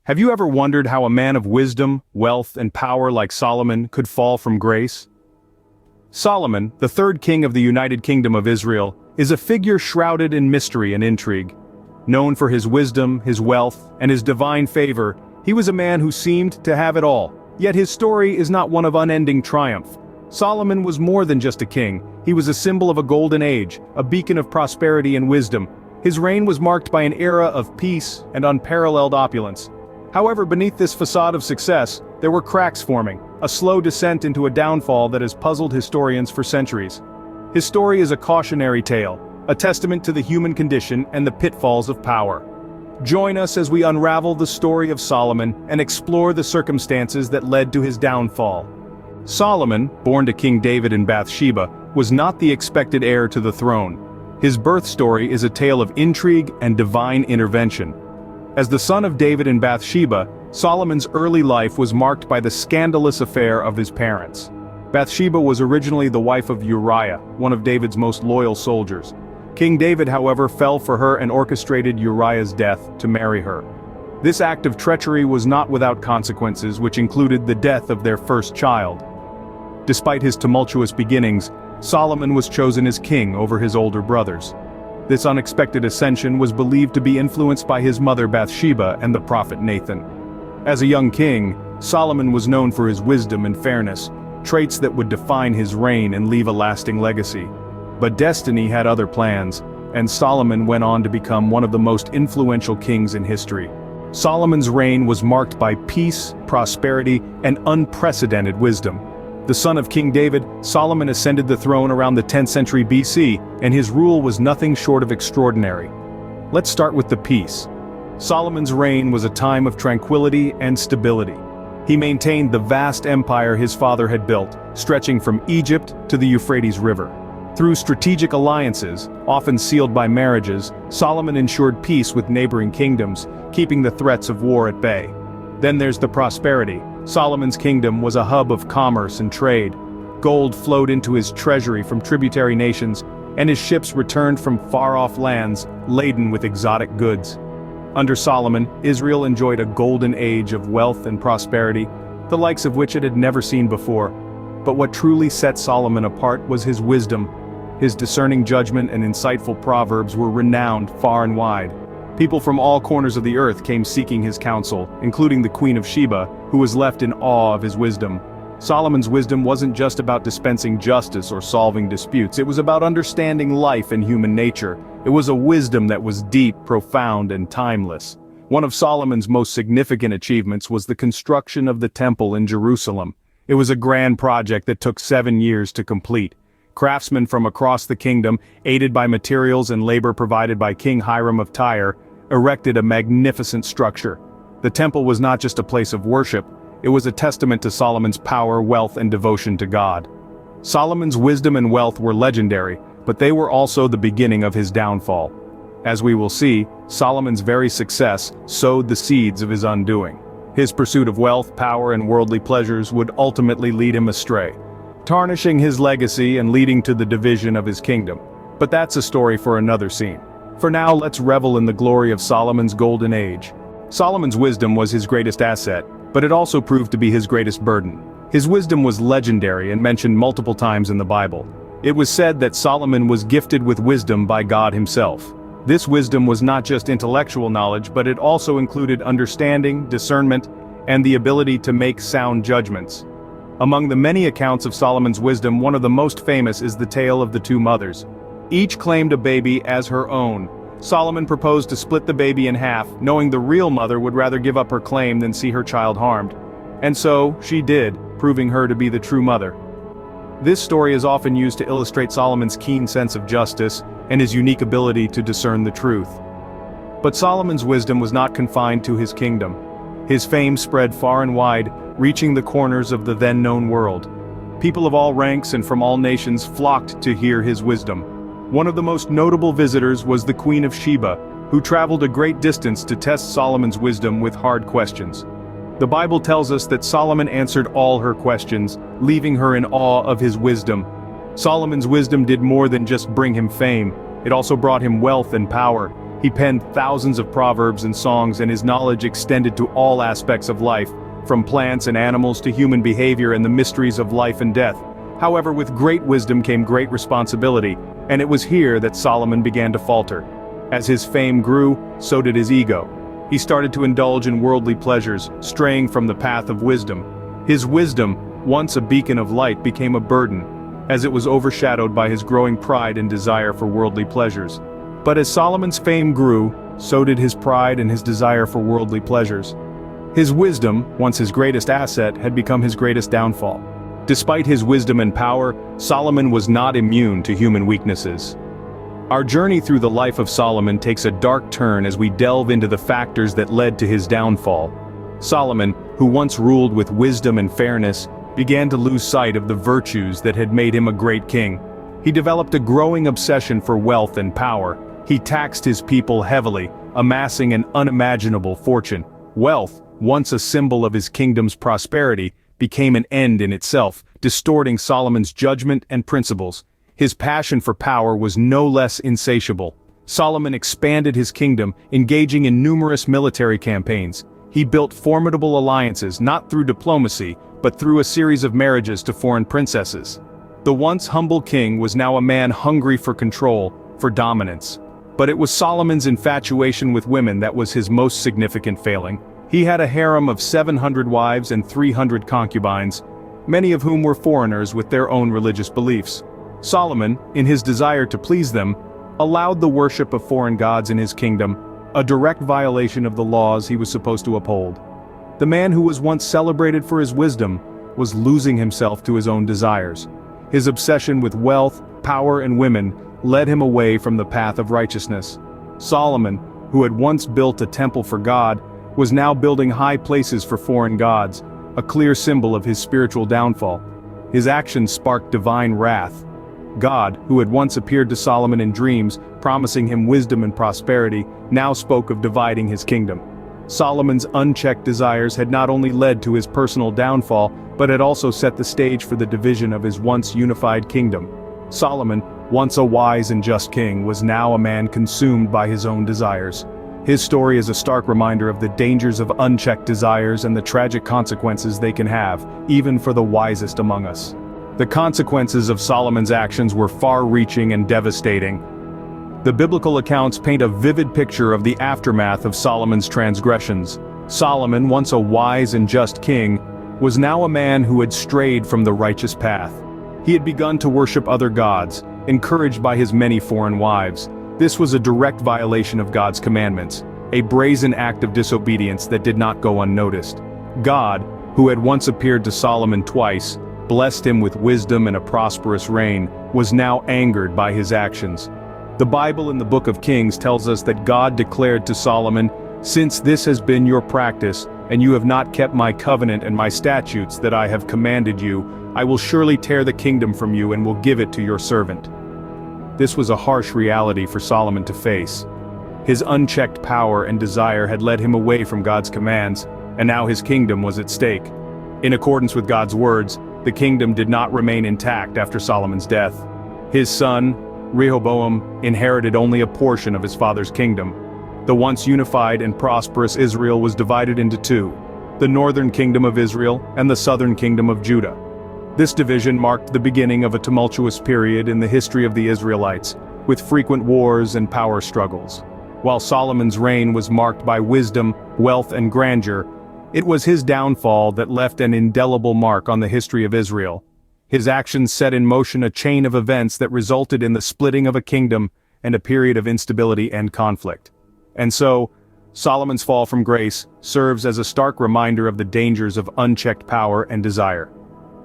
Have you ever wondered how a man of wisdom, wealth, and power like Solomon could fall from grace? Solomon, the third king of the United Kingdom of Israel, is a figure shrouded in mystery and intrigue. Known for his wisdom, his wealth, and his divine favor, he was a man who seemed to have it all. Yet his story is not one of unending triumph. Solomon was more than just a king. He was a symbol of a golden age, a beacon of prosperity and wisdom. His reign was marked by an era of peace and unparalleled opulence. However, beneath this facade of success, there were cracks forming, a slow descent into a downfall that has puzzled historians for centuries. His story is a cautionary tale, a testament to the human condition and the pitfalls of power. Join us as we unravel the story of Solomon and explore the circumstances that led to his downfall. Solomon, born to King David in Bathsheba, was not the expected heir to the throne. His birth story is a tale of intrigue and divine intervention. As the son of David in Bathsheba, Solomon's early life was marked by the scandalous affair of his parents. Bathsheba was originally the wife of Uriah, one of David's most loyal soldiers. King David, however, fell for her and orchestrated Uriah's death to marry her. This act of treachery was not without consequences, which included the death of their first child. Despite his tumultuous beginnings, Solomon was chosen as king over his older brothers. This unexpected ascension was believed to be influenced by his mother Bathsheba and the prophet Nathan. As a young king, Solomon was known for his wisdom and fairness, traits that would define his reign and leave a lasting legacy. But destiny had other plans, and Solomon went on to become one of the most influential kings in history. Solomon's reign was marked by peace, prosperity, and unprecedented wisdom. The son of King David, Solomon ascended the throne around the 10th century BC, and his rule was nothing short of extraordinary. Let's start with the peace. Solomon's reign was a time of tranquility and stability. He maintained the vast empire his father had built, stretching from Egypt to the Euphrates River. Through strategic alliances, often sealed by marriages, Solomon ensured peace with neighboring kingdoms, keeping the threats of war at bay. Then there's the prosperity. Solomon's kingdom was a hub of commerce and trade. Gold flowed into his treasury from tributary nations, and his ships returned from far-off lands, laden with exotic goods. Under Solomon, Israel enjoyed a golden age of wealth and prosperity, the likes of which it had never seen before. But what truly set Solomon apart was his wisdom. His discerning judgment and insightful proverbs were renowned far and wide. People from all corners of the earth came seeking his counsel, including the Queen of Sheba, who was left in awe of his wisdom. Solomon's wisdom wasn't just about dispensing justice or solving disputes, it was about understanding life and human nature. It was a wisdom that was deep, profound, and timeless. One of Solomon's most significant achievements was the construction of the temple in Jerusalem. It was a grand project that took 7 years to complete. Craftsmen from across the kingdom, aided by materials and labor provided by King Hiram of Tyre, erected a magnificent structure. The temple was not just a place of worship, it was a testament to Solomon's power, wealth, and devotion to God. Solomon's wisdom and wealth were legendary, but they were also the beginning of his downfall. As we will see, Solomon's very success sowed the seeds of his undoing. His pursuit of wealth, power, and worldly pleasures would ultimately lead him astray, tarnishing his legacy and leading to the division of his kingdom. But that's a story for another scene. For now, let's revel in the glory of Solomon's golden age. Solomon's wisdom was his greatest asset, but it also proved to be his greatest burden. His wisdom was legendary and mentioned multiple times in the Bible. It was said that Solomon was gifted with wisdom by God himself. This wisdom was not just intellectual knowledge, but it also included understanding, discernment, and the ability to make sound judgments. Among the many accounts of Solomon's wisdom, one of the most famous is the tale of the two mothers. Each claimed a baby as her own. Solomon proposed to split the baby in half, knowing the real mother would rather give up her claim than see her child harmed. And so, she did, proving her to be the true mother. This story is often used to illustrate Solomon's keen sense of justice and his unique ability to discern the truth. But Solomon's wisdom was not confined to his kingdom. His fame spread far and wide, reaching the corners of the then-known world. People of all ranks and from all nations flocked to hear his wisdom. One of the most notable visitors was the Queen of Sheba, who traveled a great distance to test Solomon's wisdom with hard questions. The Bible tells us that Solomon answered all her questions, leaving her in awe of his wisdom. Solomon's wisdom did more than just bring him fame, it also brought him wealth and power. He penned thousands of proverbs and songs, and his knowledge extended to all aspects of life, from plants and animals to human behavior and the mysteries of life and death. However, with great wisdom came great responsibility, and it was here that Solomon began to falter. As his fame grew, so did his ego. He started to indulge in worldly pleasures, straying from the path of wisdom. His wisdom, once a beacon of light, became a burden, as it was overshadowed by his growing pride and desire for worldly pleasures. But as Solomon's fame grew, so did his pride and his desire for worldly pleasures. His wisdom, once his greatest asset, had become his greatest downfall. Despite his wisdom and power, Solomon was not immune to human weaknesses. Our journey through the life of Solomon takes a dark turn as we delve into the factors that led to his downfall. Solomon, who once ruled with wisdom and fairness, began to lose sight of the virtues that had made him a great king. He developed a growing obsession for wealth and power. He taxed his people heavily, amassing an unimaginable fortune. Wealth, once a symbol of his kingdom's prosperity, became an end in itself, distorting Solomon's judgment and principles. His passion for power was no less insatiable. Solomon expanded his kingdom, engaging in numerous military campaigns. He built formidable alliances not through diplomacy, but through a series of marriages to foreign princesses. The once humble king was now a man hungry for control, for dominance. But it was Solomon's infatuation with women that was his most significant failing. He had a harem of 700 wives and 300 concubines, many of whom were foreigners with their own religious beliefs. Solomon, in his desire to please them, allowed the worship of foreign gods in his kingdom, a direct violation of the laws he was supposed to uphold. The man who was once celebrated for his wisdom was losing himself to his own desires. His obsession with wealth, power, and women led him away from the path of righteousness. Solomon, who had once built a temple for God, was now building high places for foreign gods, a clear symbol of his spiritual downfall. His actions sparked divine wrath. God, who had once appeared to Solomon in dreams, promising him wisdom and prosperity, now spoke of dividing his kingdom. Solomon's unchecked desires had not only led to his personal downfall, but had also set the stage for the division of his once unified kingdom. Solomon, once a wise and just king, was now a man consumed by his own desires. His story is a stark reminder of the dangers of unchecked desires and the tragic consequences they can have, even for the wisest among us. The consequences of Solomon's actions were far-reaching and devastating. The biblical accounts paint a vivid picture of the aftermath of Solomon's transgressions. Solomon, once a wise and just king, was now a man who had strayed from the righteous path. He had begun to worship other gods, encouraged by his many foreign wives. This was a direct violation of God's commandments, a brazen act of disobedience that did not go unnoticed. God, who had once appeared to Solomon twice, blessed him with wisdom and a prosperous reign, was now angered by his actions. The Bible in the book of Kings tells us that God declared to Solomon, "Since this has been your practice, and you have not kept my covenant and my statutes that I have commanded you, I will surely tear the kingdom from you and will give it to your servant." This was a harsh reality for Solomon to face. His unchecked power and desire had led him away from God's commands, and now his kingdom was at stake. In accordance with God's words, the kingdom did not remain intact after Solomon's death. His son, Rehoboam, inherited only a portion of his father's kingdom. The once unified and prosperous Israel was divided into two, the northern kingdom of Israel and the southern kingdom of Judah. This division marked the beginning of a tumultuous period in the history of the Israelites, with frequent wars and power struggles. While Solomon's reign was marked by wisdom, wealth, and grandeur, it was his downfall that left an indelible mark on the history of Israel. His actions set in motion a chain of events that resulted in the splitting of a kingdom and a period of instability and conflict. And so, Solomon's fall from grace serves as a stark reminder of the dangers of unchecked power and desire.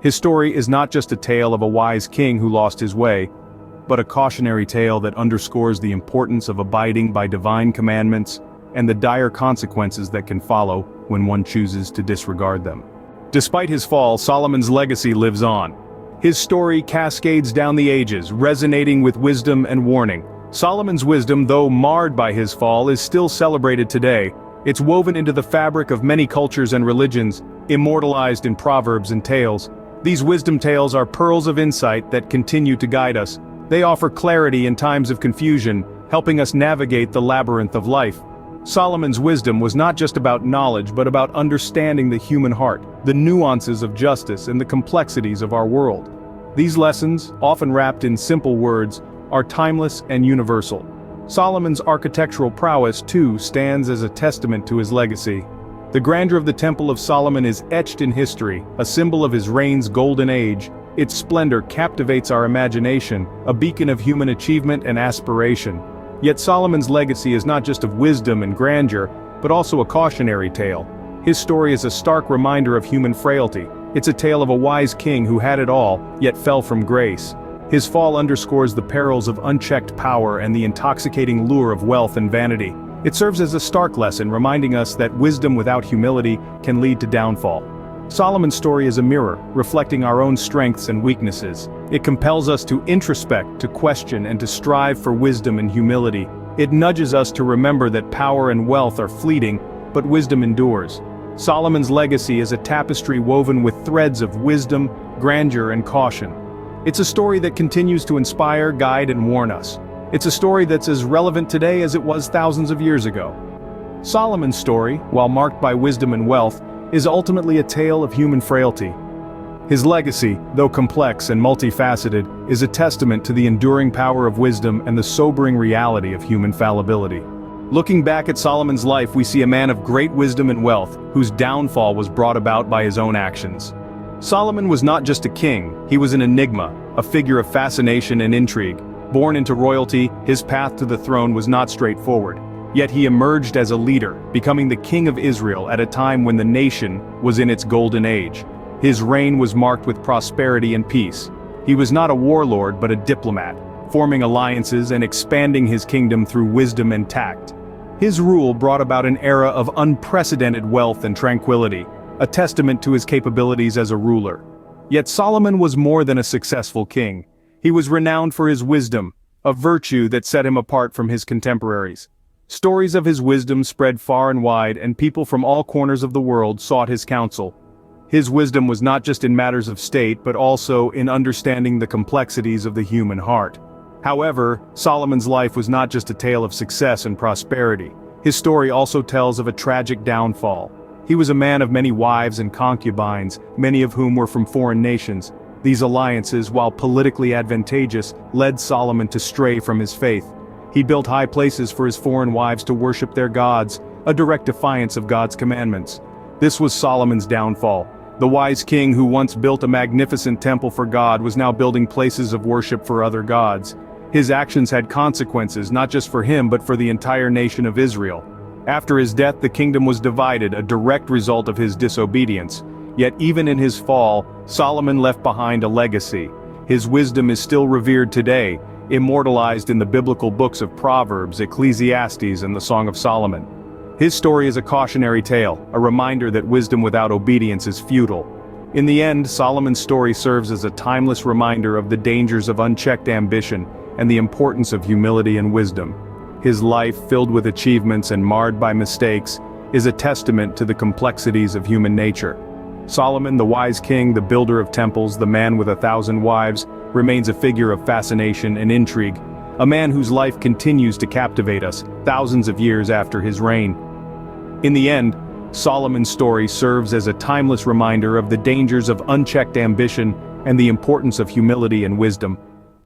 His story is not just a tale of a wise king who lost his way, but a cautionary tale that underscores the importance of abiding by divine commandments and the dire consequences that can follow when one chooses to disregard them. Despite his fall, Solomon's legacy lives on. His story cascades down the ages, resonating with wisdom and warning. Solomon's wisdom, though marred by his fall, is still celebrated today. It's woven into the fabric of many cultures and religions, immortalized in proverbs and tales. These wisdom tales are pearls of insight that continue to guide us. They offer clarity in times of confusion, helping us navigate the labyrinth of life. Solomon's wisdom was not just about knowledge but about understanding the human heart, the nuances of justice and the complexities of our world. These lessons, often wrapped in simple words, are timeless and universal. Solomon's architectural prowess, too, stands as a testament to his legacy. The grandeur of the Temple of Solomon is etched in history, a symbol of his reign's golden age. Its splendor captivates our imagination, a beacon of human achievement and aspiration. Yet Solomon's legacy is not just of wisdom and grandeur, but also a cautionary tale. His story is a stark reminder of human frailty. It's a tale of a wise king who had it all, yet fell from grace. His fall underscores the perils of unchecked power and the intoxicating lure of wealth and vanity. It serves as a stark lesson reminding us that wisdom without humility can lead to downfall. Solomon's story is a mirror, reflecting our own strengths and weaknesses. It compels us to introspect, to question, and to strive for wisdom and humility. It nudges us to remember that power and wealth are fleeting, but wisdom endures. Solomon's legacy is a tapestry woven with threads of wisdom, grandeur, and caution. It's a story that continues to inspire, guide, and warn us. It's a story that's as relevant today as it was thousands of years ago. Solomon's story, while marked by wisdom and wealth, is ultimately a tale of human frailty. His legacy, though complex and multifaceted, is a testament to the enduring power of wisdom and the sobering reality of human fallibility. Looking back at Solomon's life, we see a man of great wisdom and wealth, whose downfall was brought about by his own actions. Solomon was not just a king, he was an enigma, a figure of fascination and intrigue. Born into royalty, his path to the throne was not straightforward. Yet he emerged as a leader, becoming the king of Israel at a time when the nation was in its golden age. His reign was marked with prosperity and peace. He was not a warlord but a diplomat, forming alliances and expanding his kingdom through wisdom and tact. His rule brought about an era of unprecedented wealth and tranquility, a testament to his capabilities as a ruler. Yet Solomon was more than a successful king. He was renowned for his wisdom, a virtue that set him apart from his contemporaries. Stories of his wisdom spread far and wide, and people from all corners of the world sought his counsel. His wisdom was not just in matters of state but also in understanding the complexities of the human heart. However, Solomon's life was not just a tale of success and prosperity. His story also tells of a tragic downfall. He was a man of many wives and concubines, many of whom were from foreign nations. These alliances, while politically advantageous, led Solomon to stray from his faith. He built high places for his foreign wives to worship their gods, a direct defiance of God's commandments. This was Solomon's downfall. The wise king who once built a magnificent temple for God was now building places of worship for other gods. His actions had consequences not just for him but for the entire nation of Israel. After his death, the kingdom was divided, a direct result of his disobedience. Yet even in his fall, Solomon left behind a legacy. His wisdom is still revered today, immortalized in the biblical books of Proverbs, Ecclesiastes, and the Song of Solomon. His story is a cautionary tale, a reminder that wisdom without obedience is futile. In the end, Solomon's story serves as a timeless reminder of the dangers of unchecked ambition and the importance of humility and wisdom. His life, filled with achievements and marred by mistakes, is a testament to the complexities of human nature. Solomon, the wise king, the builder of temples, the man with 1,000 wives, remains a figure of fascination and intrigue, a man whose life continues to captivate us thousands of years after his reign. In the end, Solomon's story serves as a timeless reminder of the dangers of unchecked ambition and the importance of humility and wisdom.